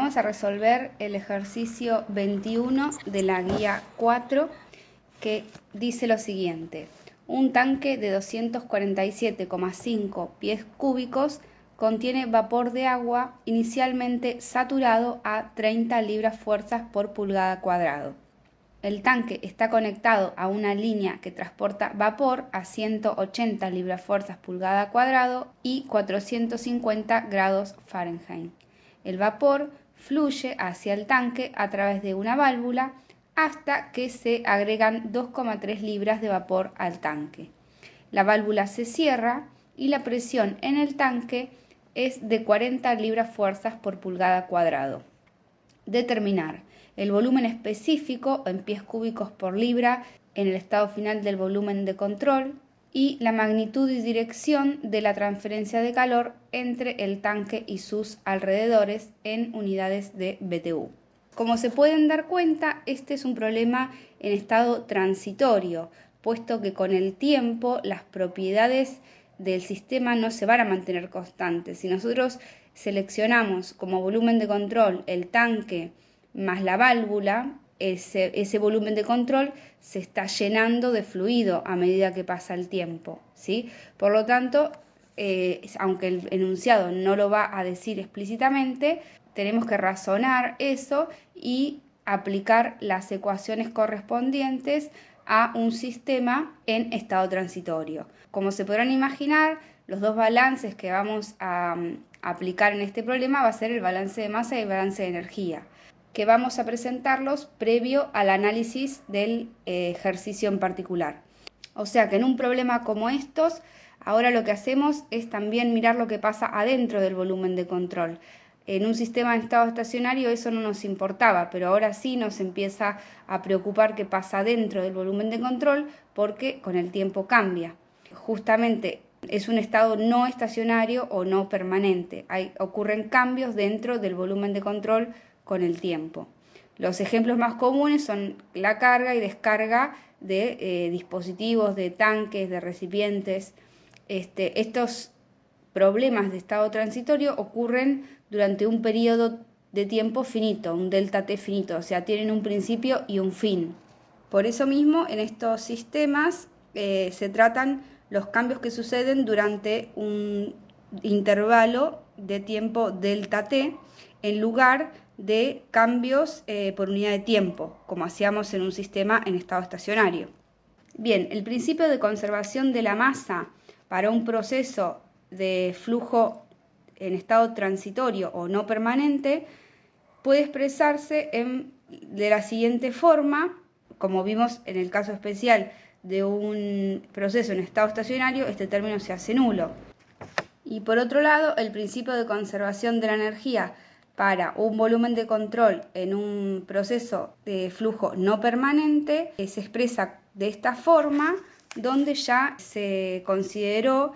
vamos a resolver el ejercicio 21 de la guía 4 que dice lo siguiente. Un tanque de 247,5 pies cúbicos contiene vapor de agua inicialmente saturado a 30 libras-fuerzas por pulgada cuadrado. El tanque está conectado a una línea que transporta vapor a 180 libras-fuerzas pulgada cuadrado y 450 grados Fahrenheit. El vapor fluye hacia el tanque a través de una válvula hasta que se agregan 2,3 libras de vapor al tanque. La válvula se cierra y la presión en el tanque es de 40 libras-fuerzas por pulgada cuadrado. Determinar el volumen específico en pies cúbicos por libra en el estado final del volumen de control y la magnitud y dirección de la transferencia de calor entre el tanque y sus alrededores en unidades de BTU. Como se pueden dar cuenta, este es un problema en estado transitorio, puesto que con el tiempo las propiedades del sistema no se van a mantener constantes. Si nosotros seleccionamos como volumen de control el tanque más la válvula, ese volumen de control se está llenando de fluido a medida que pasa el tiempo, ¿sí? Por lo tanto, aunque el enunciado no lo va a decir explícitamente, tenemos que razonar eso y aplicar las ecuaciones correspondientes a un sistema en estado transitorio. Como se podrán imaginar, los dos balances que vamos a aplicar en este problema va a ser el balance de masa y el balance de energía, que vamos a presentarlos previo al análisis del ejercicio en particular. O sea que en un problema como estos, ahora lo que hacemos es también mirar lo que pasa adentro del volumen de control. En un sistema en estado estacionario eso no nos importaba, pero ahora sí nos empieza a preocupar qué pasa dentro del volumen de control porque con el tiempo cambia. Justamente es un estado no estacionario o no permanente. Ocurren cambios dentro del volumen de control con el tiempo. Los ejemplos más comunes son la carga y descarga de dispositivos, de tanques, de recipientes. Estos problemas de estado transitorio ocurren durante un periodo de tiempo finito, un delta T finito, o sea, tienen un principio y un fin. Por eso mismo, en estos sistemas se tratan los cambios que suceden durante un intervalo de tiempo delta T en lugar de cambios por unidad de tiempo, como hacíamos en un sistema en estado estacionario. Bien, el principio de conservación de la masa para un proceso de flujo en estado transitorio o no permanente puede expresarse de la siguiente forma. Como vimos en el caso especial de un proceso en estado estacionario, este término se hace nulo. Y por otro lado, el principio de conservación de la energía para un volumen de control en un proceso de flujo no permanente se expresa de esta forma, donde ya se consideró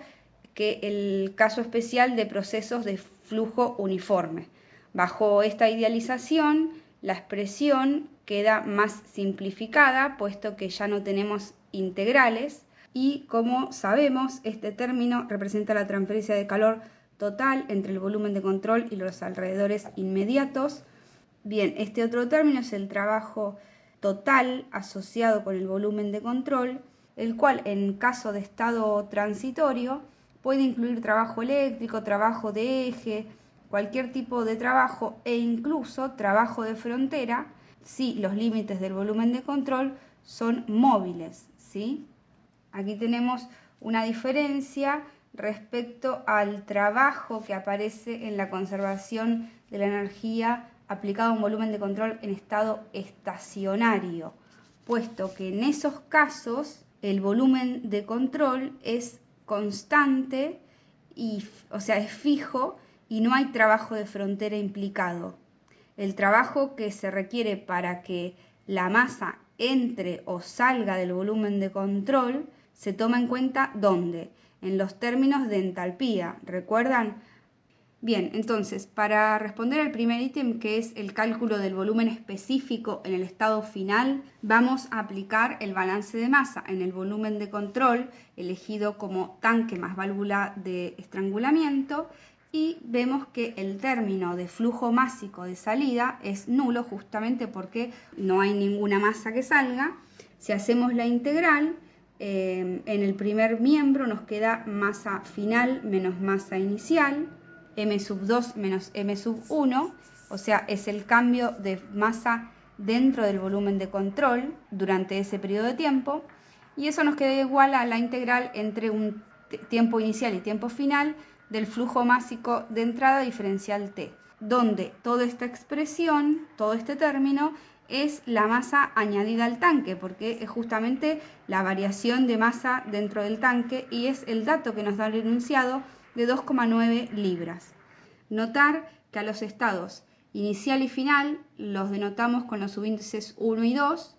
que el caso especial de procesos de flujo uniforme. Bajo esta idealización, la expresión queda más simplificada, puesto que ya no tenemos integrales, y como sabemos, este término representa la transferencia de calor total entre el volumen de control y los alrededores inmediatos. Bien, este otro término es el trabajo total asociado con el volumen de control, el cual en caso de estado transitorio puede incluir trabajo eléctrico, trabajo de eje, cualquier tipo de trabajo e incluso trabajo de frontera si los límites del volumen de control son móviles, ¿sí? Aquí tenemos una diferencia respecto al trabajo que aparece en la conservación de la energía aplicado a un volumen de control en estado estacionario, puesto que en esos casos el volumen de control es constante, o sea, es fijo y no hay trabajo de frontera implicado. El trabajo que se requiere para que la masa entre o salga del volumen de control se toma en cuenta ¿dónde? En los términos de entalpía, ¿recuerdan? Bien, entonces, para responder al primer ítem, que es el cálculo del volumen específico en el estado final, vamos a aplicar el balance de masa en el volumen de control, elegido como tanque más válvula de estrangulamiento. y vemos que el término de flujo másico de salida es nulo justamente porque no hay ninguna masa que salga. Si hacemos la integral, en el primer miembro nos queda masa final menos masa inicial, m2 menos m1, o sea, es el cambio de masa dentro del volumen de control durante ese periodo de tiempo, y eso nos queda igual a la integral entre un tiempo inicial y tiempo final del flujo másico de entrada diferencial T, donde toda esta expresión, todo este término, es la masa añadida al tanque, porque es justamente la variación de masa dentro del tanque y es el dato que nos da el enunciado de 2,9 libras. Notar que a los estados inicial y final los denotamos con los subíndices 1 y 2,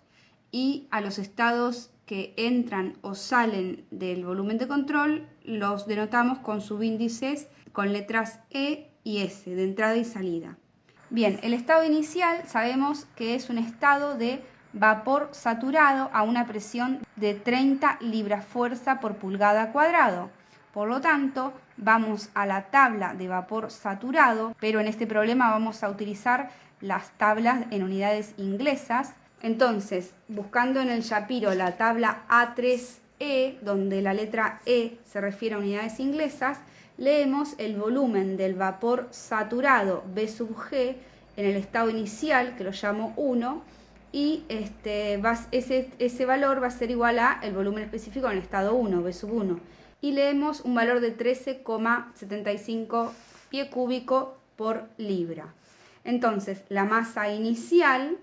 y a los estados que entran o salen del volumen de control los denotamos con subíndices con letras E y S, de entrada y salida. Bien, el estado inicial sabemos que es un estado de vapor saturado a una presión de 30 libras fuerza por pulgada cuadrado. Por lo tanto, vamos a la tabla de vapor saturado, pero en este problema vamos a utilizar las tablas en unidades inglesas. Entonces, buscando en el Shapiro la tabla A3E, donde la letra E se refiere a unidades inglesas, leemos el volumen del vapor saturado B sub G en el estado inicial, que lo llamo 1, y ese valor va a ser igual a el volumen específico en el estado 1, B sub 1. Y leemos un valor de 13,75 pie cúbico por libra. Entonces, la masa inicial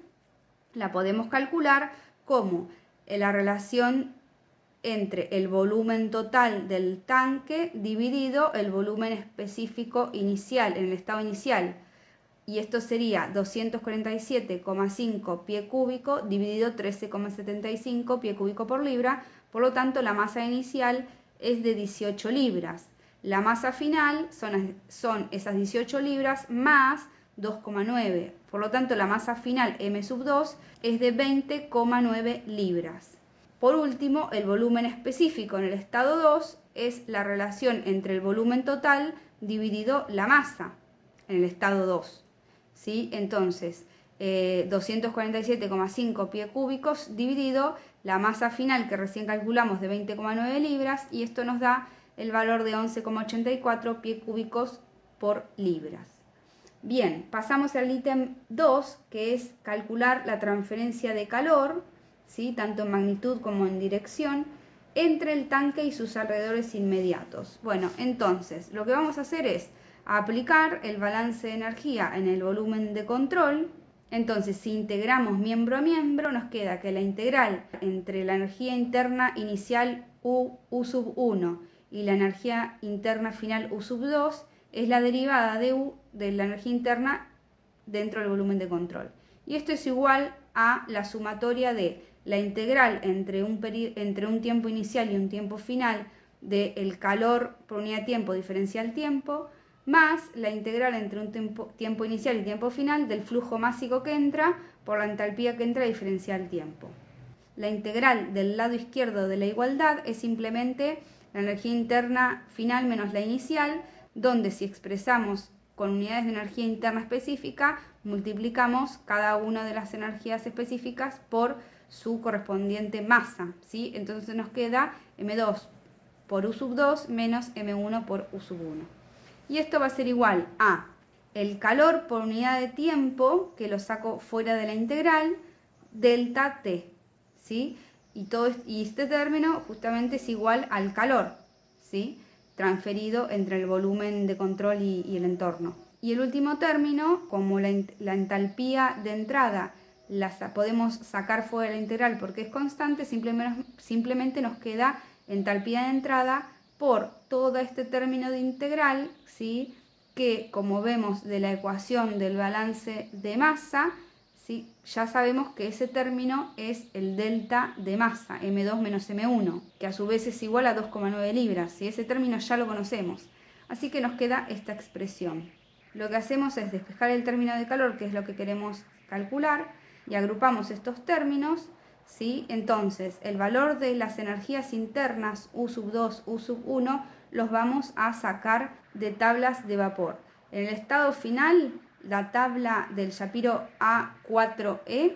la podemos calcular como la relación entre el volumen total del tanque dividido el volumen específico inicial, en el estado inicial. Y esto sería 247,5 pie cúbico dividido 13,75 pie cúbico por libra. Por lo tanto, la masa inicial es de 18 libras. La masa final son esas 18 libras más 2,9. Por lo tanto, la masa final M2 es de 20,9 libras. Por último, el volumen específico en el estado 2 es la relación entre el volumen total dividido la masa en el estado 2. ¿Sí? Entonces, 247,5 pie cúbicos dividido la masa final que recién calculamos de 20,9 libras, y esto nos da el valor de 11,84 pie cúbicos por libras. Bien, pasamos al ítem 2, que es calcular la transferencia de calor, ¿sí? Tanto en magnitud como en dirección, entre el tanque y sus alrededores inmediatos. Bueno, entonces, lo que vamos a hacer es aplicar el balance de energía en el volumen de control. Entonces, si integramos miembro a miembro, nos queda que la integral entre la energía interna inicial U sub 1 y la energía interna final U sub 2 es la derivada de U de la energía interna dentro del volumen de control. Y esto es igual a la sumatoria de la integral entre un tiempo inicial y un tiempo final del calor por unidad de tiempo diferencial tiempo, más la integral entre un tiempo inicial y tiempo final del flujo másico que entra por la entalpía que entra diferencial tiempo. La integral del lado izquierdo de la igualdad es simplemente la energía interna final menos la inicial, donde si expresamos con unidades de energía interna específica, multiplicamos cada una de las energías específicas por su correspondiente masa, ¿sí? Entonces nos queda M2 por U sub 2 menos M1 por U sub 1. Y esto va a ser igual a el calor por unidad de tiempo, que lo saco fuera de la integral, delta T, ¿sí? Y este término justamente es igual al calor, ¿sí? Transferido entre el volumen de control y el entorno. Y el último término, como la entalpía de entrada la podemos sacar fuera de la integral porque es constante, simplemente nos queda entalpía de entrada por todo este término de integral, ¿sí? Que como vemos de la ecuación del balance de masa, ¿sí? Ya sabemos que ese término es el delta de masa, M2 menos M1, que a su vez es igual a 2,9 libras, ¿sí? Ese término ya lo conocemos, así que nos queda esta expresión. Lo que hacemos es despejar el término de calor, que es lo que queremos calcular, y agrupamos estos términos, ¿sí? Entonces, el valor de las energías internas U sub 2, U sub 1, los vamos a sacar de tablas de vapor. En el estado final, la tabla del Shapiro A4E,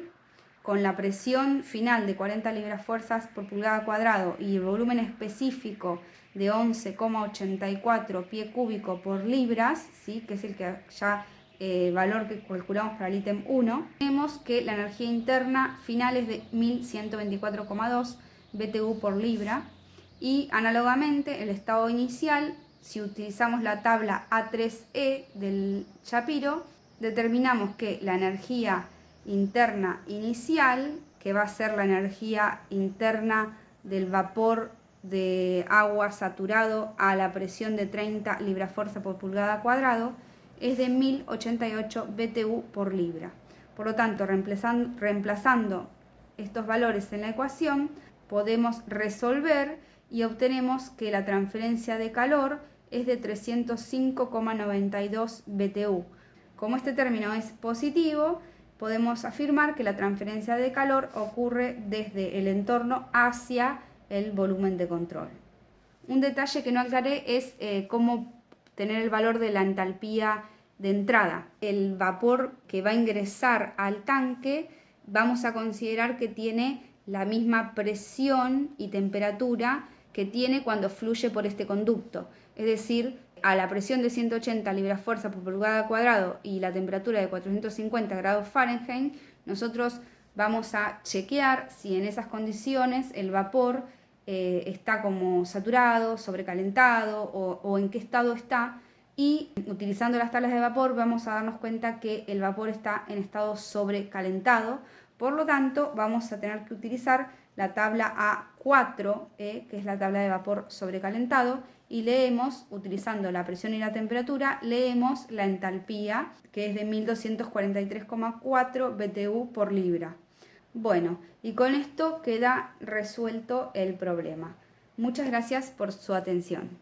con la presión final de 40 libras-fuerzas por pulgada cuadrado y el volumen específico de 11,84 pie cúbico por libras, ¿sí? Que es el que ya valor que calculamos para el ítem 1, tenemos que la energía interna final es de 1124,2 BTU por libra, y análogamente el estado inicial, si utilizamos la tabla A3E del Shapiro, determinamos que la energía interna inicial, que va a ser la energía interna del vapor de agua saturado a la presión de 30 libras-fuerza por pulgada cuadrado, es de 1088 BTU por libra. Por lo tanto, reemplazando estos valores en la ecuación, podemos resolver y obtenemos que la transferencia de calor es de 305,92 BTU. Como este término es positivo, podemos afirmar que la transferencia de calor ocurre desde el entorno hacia el volumen de control. Un detalle que no aclaré es cómo tener el valor de la entalpía de entrada. El vapor que va a ingresar al tanque vamos a considerar que tiene la misma presión y temperatura que tiene cuando fluye por este conducto. Es decir, a la presión de 180 libras-fuerza por pulgada cuadrado y la temperatura de 450 grados Fahrenheit, nosotros vamos a chequear si en esas condiciones el vapor está como saturado, sobrecalentado o en qué estado está, y utilizando las tablas de vapor vamos a darnos cuenta que el vapor está en estado sobrecalentado. Por lo tanto, vamos a tener que utilizar la tabla A4, que es la tabla de vapor sobrecalentado, y leemos, utilizando la presión y la temperatura, leemos la entalpía, que es de 1243,4 BTU por libra. Bueno, y con esto queda resuelto el problema. Muchas gracias por su atención.